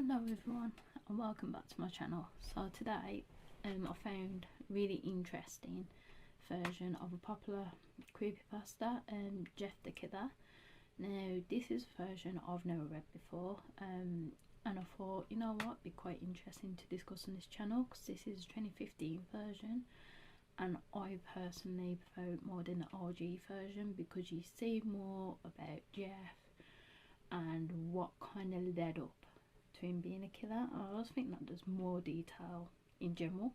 Hello everyone and welcome back to my channel. So today I found a really interesting version of a popular creepypasta, Jeff the Killer. Now this is a version I've never read before, and I thought, you know what, it'd be quite interesting to discuss on this channel because this is a 2015 version and I personally prefer it more than the OG version because you see more about Jeff and what kind of led up to him being a killer. I just think that there's more detail in general.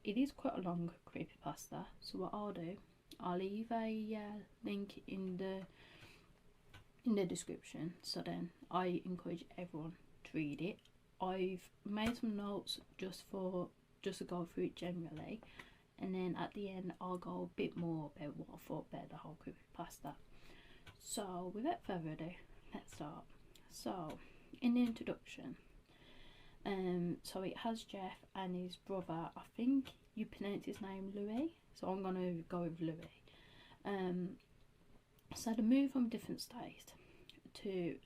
It is quite a long creepypasta, so what I'll do, I'll leave a link in the description, so then I encourage everyone to read it. I've made some notes just to go through it generally, and then at the end I'll go a bit more about what I thought about the whole creepypasta. So without further ado, let's start. So in the introduction, so it has Jeff and his brother. I think you pronounce his name Louis, so I'm gonna go with Louis. So they move from a different state to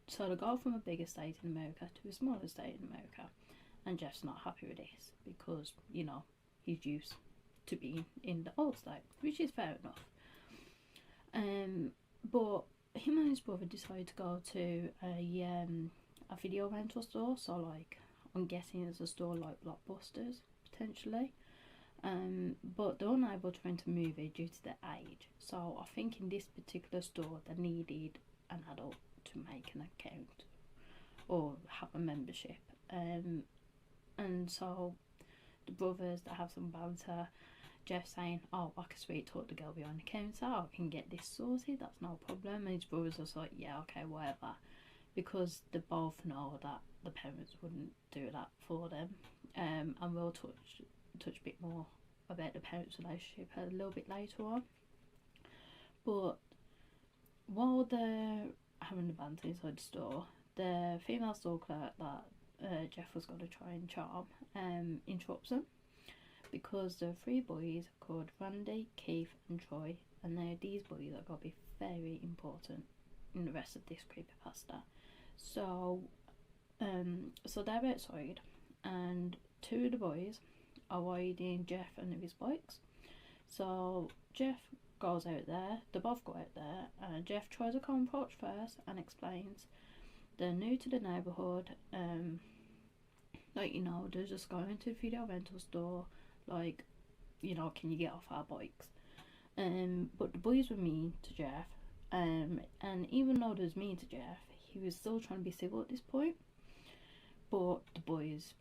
so they go from a bigger state in America to a smaller state in America, and Jeff's not happy with this because, you know, he's used to being in the old state, which is fair enough. But him and his brother decided to go to a video rental store, so like I'm guessing it's a store like Blockbusters potentially, but they're unable to rent a movie due to their age. So I think in this particular store they needed an adult to make an account or have a membership, and so the brothers, that have some banter. Jeff saying, oh, I can sweet talk the girl behind the counter, I can get this sorted, that's no problem. And his brothers are like, yeah, okay, whatever, because they both know that the parents wouldn't do that for them. And we'll touch a bit more about the parents' relationship a little bit later on. But while they're having the banter inside the store, the female store clerk that Jeff was going to try and charm interrupts them, because there are three boys called Randy, Keith and Troy, and these boys are going to be very important in the rest of this creepypasta. So they're outside and two of the boys are riding Jeff and his bikes. So Jeff goes out there, they both go out there, and Jeff tries to come approach first and explains they're new to the neighbourhood, like, you know, they're just going to the video rental store, like, you know, can you get off our bikes? But the boys were mean to Jeff, and even though they was mean to Jeff, he was still trying to be civil at this point. But the boys,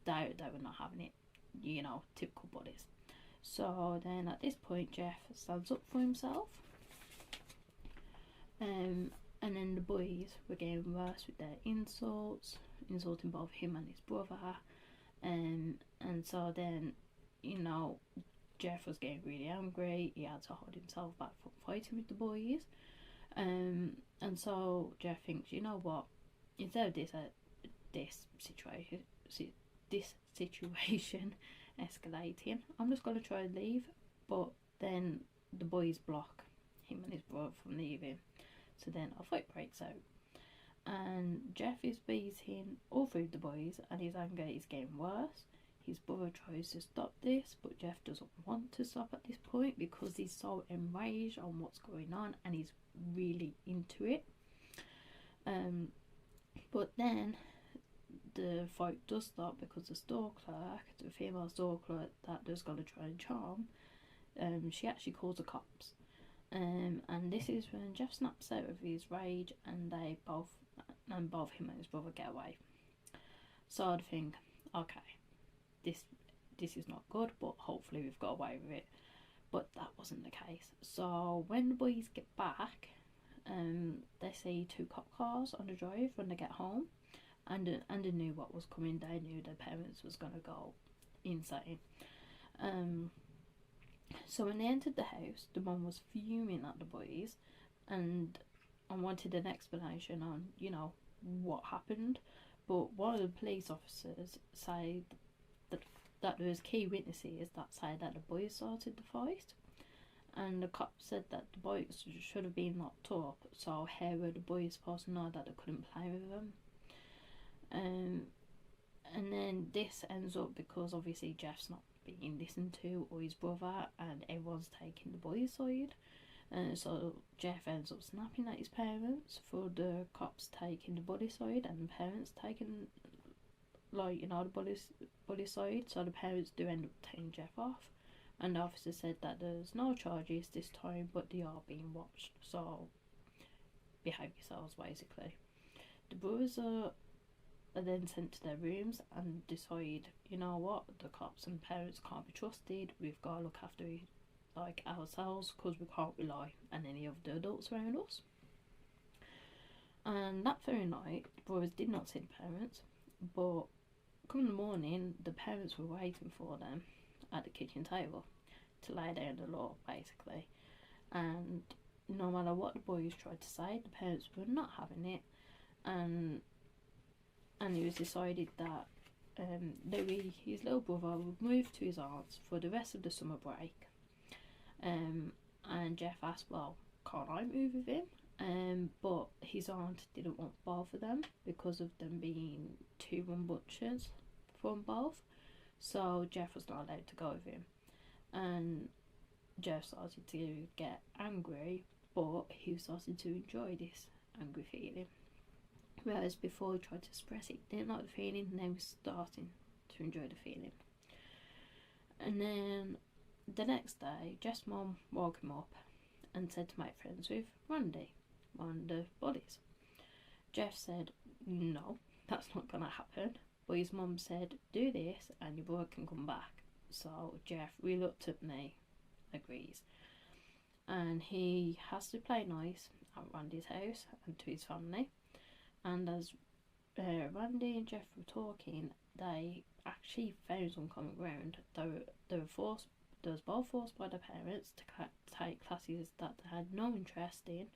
they were not having it, you know, typical buddies. So then at this point Jeff stands up for himself, and then the boys were getting worse with their insults, insulting both him and his brother. And so then, you know, Jeff was getting really angry. He had to hold himself back from fighting with the boys. And so Jeff thinks, you know what, instead of this situation escalating, I'm just going to try and leave. But then the boys block him and his brother from leaving. So then a fight breaks out. And Jeff is beating all three of the boys and his anger is getting worse. His brother tries to stop this, but Jeff doesn't want to stop at this point because he's so enraged on what's going on and he's really into it. But then the fight does stop because the store clerk, the female store clerk that was going to try and charm, she actually calls the cops. And this is when Jeff snaps out of his rage and both him and his brother get away. So I'd think, okay, this is not good, but hopefully we've got away with it. But that wasn't the case. So when the boys get back, they see two cop cars on the drive when they get home, and they knew what was coming. They knew their parents was gonna go insane. So when they entered the house, the mum was fuming at the boys and wanted an explanation on, you know, what happened. But one of the police officers said that there was key witnesses that say that the boys started the fight, and the cop said that the boys should have been locked up, so how were the boys supposed to know that they couldn't play with them? And then this ends up because obviously Jeff's not being listened to, or his brother, and everyone's taking the boys' side. So Jeff ends up snapping at his parents for the cops taking the bully side, and the parents taking, like, you know, the bully side. So the parents do end up taking Jeff off, and the officer said that there's no charges this time, but they are being watched, so behave yourselves, basically. The brothers are then sent to their rooms and decide, you know what, the cops and parents can't be trusted, we've got to look after like ourselves, because we can't rely on any of the adults around us. And that very night, the brothers did not see the parents, but come the morning, the parents were waiting for them at the kitchen table to lay down the law, basically. And no matter what the boys tried to say, the parents were not having it, and it was decided that Louis, his little brother, would move to his aunt's for the rest of the summer break. And Jeff asked, well, can't I move with him? But his aunt didn't want both of them because of them being too rambunctious from both. So Jeff was not allowed to go with him. And Jeff started to get angry, but he started to enjoy this angry feeling. Whereas before he tried to express it, he didn't like the feeling, and now he's starting to enjoy the feeling. And then the next day, Jeff's mum woke him up and said to make friends with Randy, one of the bullies. Jeff said, no, that's not going to happen. But his mum said, do this and your brother can come back. So Jeff reluctantly agrees. And he has to play nice at Randy's house and to his family. And as Randy and Jeff were talking, they actually found some common ground. They was both forced by their parents to take classes that they had no interest in,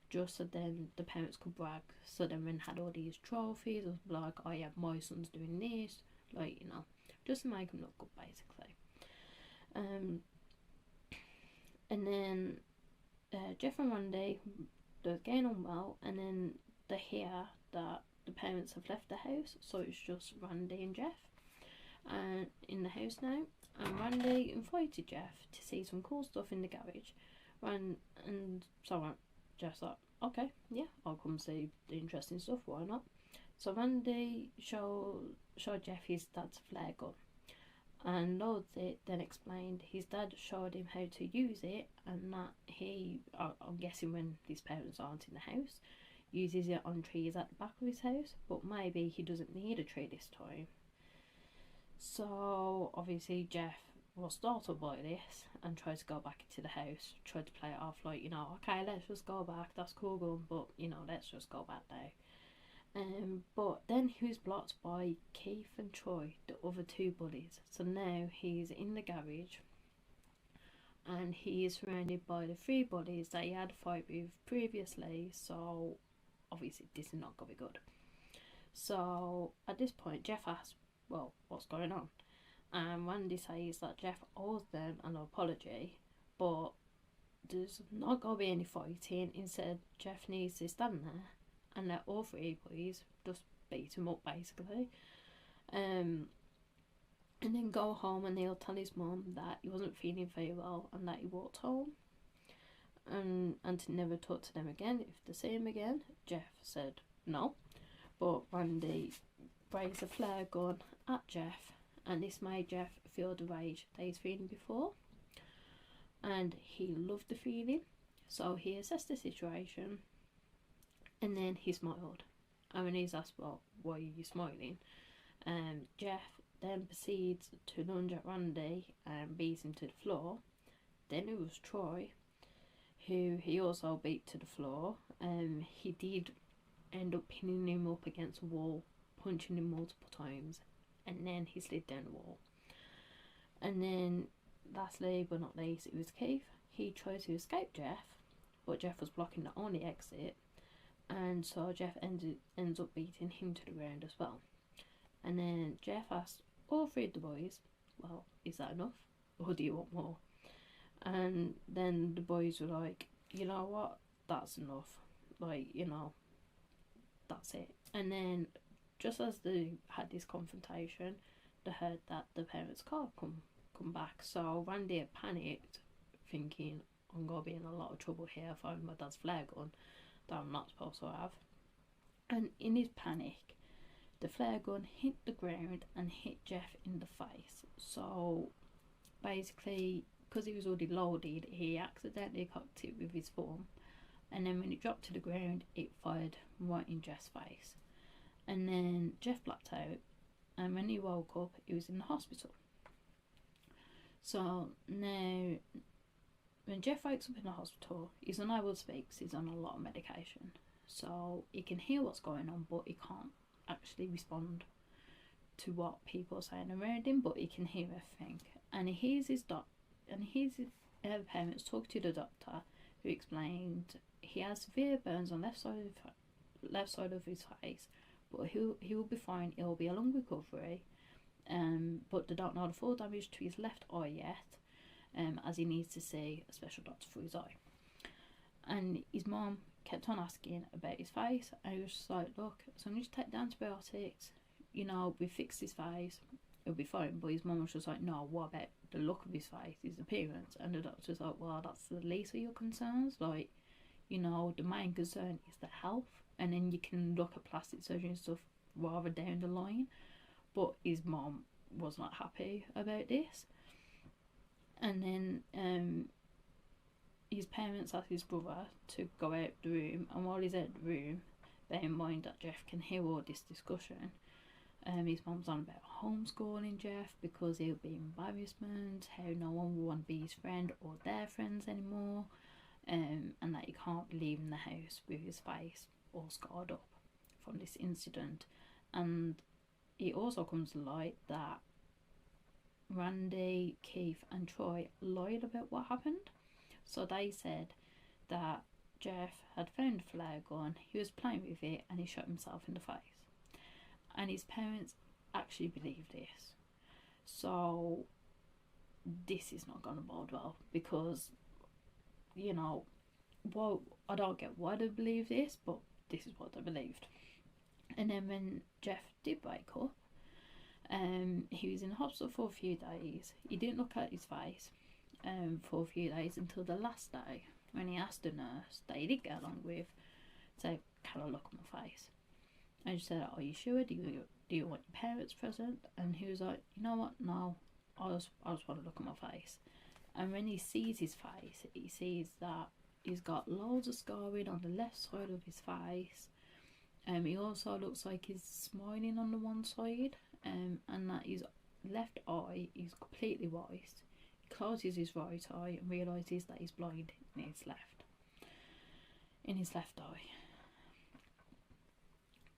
just so then the parents could brag. So then when had all these trophies, it was like, oh yeah, my son's doing this, like, you know, just to make them look good, basically. And then Jeff and Randy, they're getting on well, and then they hear that the parents have left the house, so it's just Randy and Jeff in the house now. And Randy invited Jeff to see some cool stuff in the garage. And so Jeff's like, okay, yeah, I'll come see the interesting stuff, why not? So Randy showed Jeff his dad's flare gun, and loads it, then explained his dad showed him how to use it, and that he, I'm guessing when his parents aren't in the house, uses it on trees at the back of his house, but maybe he doesn't need a tree this time. So obviously Jeff was startled by this and tried to go back into the house, tried to play it off like, you know, okay, let's just go back, that's cool gun, but, you know, let's just go back now. But then he was blocked by Keith and Troy, the other two bullies. So now he's in the garage and he is surrounded by the three bullies that he had a fight with previously, so obviously this is not going to be good. So at this point Jeff asks, well, what's going on? And Randy says that Jeff owes them an apology, but there's not going to be any fighting. Instead, Jeff needs to stand there and let all three boys just beat him up, basically. And then go home, and he'll tell his mum that he wasn't feeling very well and that he walked home. And to never talk to them again if they see him again. Jeff said no, but Randy raised a flare gun at Jeff, and this made Jeff feel the rage that he's feeling before, and he loved the feeling, so he assessed the situation, and then he smiled. And when he's asked, well, why are you smiling, Jeff then proceeds to lunge at Randy and beat him to the floor. Then it was Troy, who he also beat to the floor. He did end up pinning him up against a wall, punching him multiple times, and then he slid down the wall. And then lastly but not least, it was Keith. He tried to escape Jeff, but Jeff was blocking the only exit, and so Jeff ends up beating him to the ground as well. And then Jeff asked all three of the boys, well, is that enough, or do you want more? And then the boys were like, you know what, that's enough, like, you know, that's it. And then just as they had this confrontation, they heard that the parents' car come back. So Randy had panicked, thinking, I'm gonna be in a lot of trouble here if I find my dad's flare gun that I'm not supposed to have. And in his panic, the flare gun hit the ground and hit Jeff in the face. So basically, because he was already loaded, he accidentally cocked it with his thumb, and then when it dropped to the ground, it fired right in Jeff's face. And then Jeff blacked out, and when he woke up, he was in the hospital. So now, when Jeff wakes up in the hospital, he's unable to speak because he's on a lot of medication. So he can hear what's going on, but he can't actually respond to what people are saying around him, but he can hear everything. And he hears his parents talk to the doctor, who explained he has severe burns on left side of his face, but he will be fine. It will be a long recovery, but they don't know the full damage to his left eye yet, as he needs to see a special doctor for his eye. And his mom kept on asking about his face, and he was just like, look, as long as you take the antibiotics, you know, we fix his face, it'll be fine. But his mum was just like, no, what about the look of his face, his appearance? And the doctor's like, well, that's the least of your concerns. Like, you know, the main concern is the health, and then you can look at plastic surgery and stuff rather down the line. But his mum was not happy about this. And then his parents asked his brother to go out the room, and while he's out the room, bear in mind that Jeff can hear all this discussion, his mum's on about homeschooling Jeff because it'll be embarrassment, how no one will want to be his friend or their friends anymore, and that he can't be leaving the house with his face all scarred up from this incident. And it also comes to light that Randy, Keith and Troy lied about what happened. So they said that Jeff had found a flare gun, he was playing with it, and he shot himself in the face. And his parents actually believed this. So this is not going to bode well, because, you know, well, I don't get why they believe this, but this is what they believed. And then when Jeff did wake up, he was in the hospital for a few days. He didn't look at his face for a few days until the last day, when he asked the nurse that he did get along with, say, can I look at my face? And she said, are you sure? Do you want your parents present? And he was like, you know what, no, I just want to look at my face. And when he sees his face, he sees that he's got loads of scarring on the left side of his face. He also looks like he's smiling on the one side, and that his left eye is completely white. He closes his right eye and realises that he's blind in his left eye.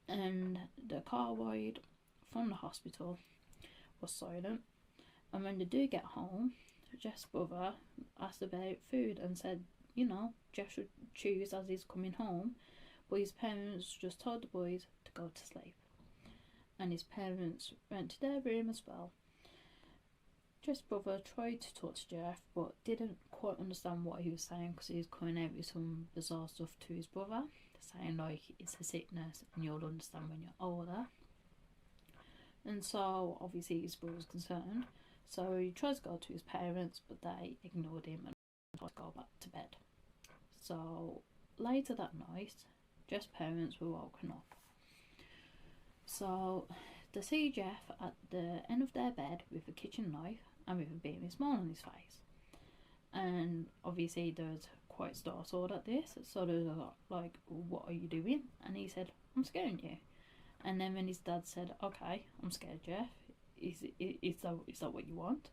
And the car ride from the hospital was silent. And when they do get home, Jeff's brother asked about food and said, you know, Jeff should choose as he's coming home. But his parents just told the boys to go to sleep. And his parents went to their room as well. Jeff's brother tried to talk to Jeff, but didn't quite understand what he was saying, because he was coming out with some bizarre stuff to his brother, saying like it's a sickness and you'll understand when you're older. And so obviously his brother was concerned, so he tries to go to his parents, but they ignored him and tried to go back to bed. So later that night, Jeff's parents were woken up. So they see Jeff at the end of their bed with a kitchen knife and with a beaming smile on his face. And obviously they was quite startled at this, so they were like, what are you doing? And he said, I'm scaring you. And then when his dad said, okay, I'm scared, Jeff, is that what you want?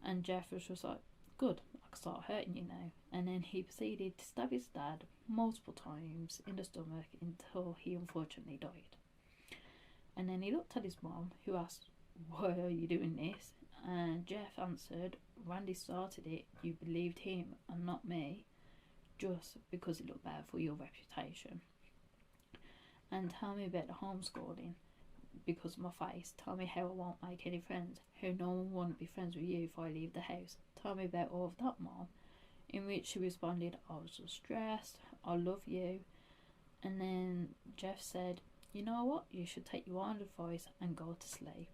And Jeff was just like, good, I can start hurting you now. And then he proceeded to stab his dad multiple times in the stomach until he unfortunately died. And then he looked at his mom, who asked, why are you doing this? And Jeff answered, Randy started it, you believed him and not me, just because it looked better for your reputation. And tell me about the homeschooling, because of my face. Tell me how I won't make any friends, how no one won't be friends with you if I leave the house. tell me about all of that, Mom. In which she responded, I was just stressed, I love you. And then Jeff said, you know what, you should take your own advice and go to sleep.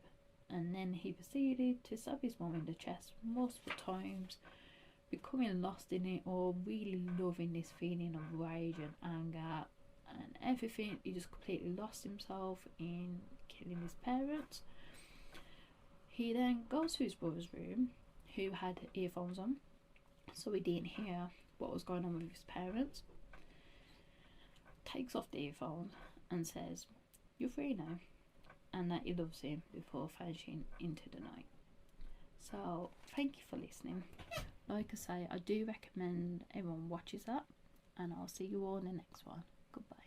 And then he proceeded to stab his mum in the chest multiple times, becoming lost in it or really loving this feeling of rage and anger and everything. He just completely lost himself in killing his parents. He then goes to his brother's room, who had earphones on, so he didn't hear what was going on with his parents. Takes off the earphone and says, you're free now, and that he loves him before vanishing into the night. So thank you for listening. Like I say, I do recommend everyone watches that, and I'll see you all in the next one. Goodbye.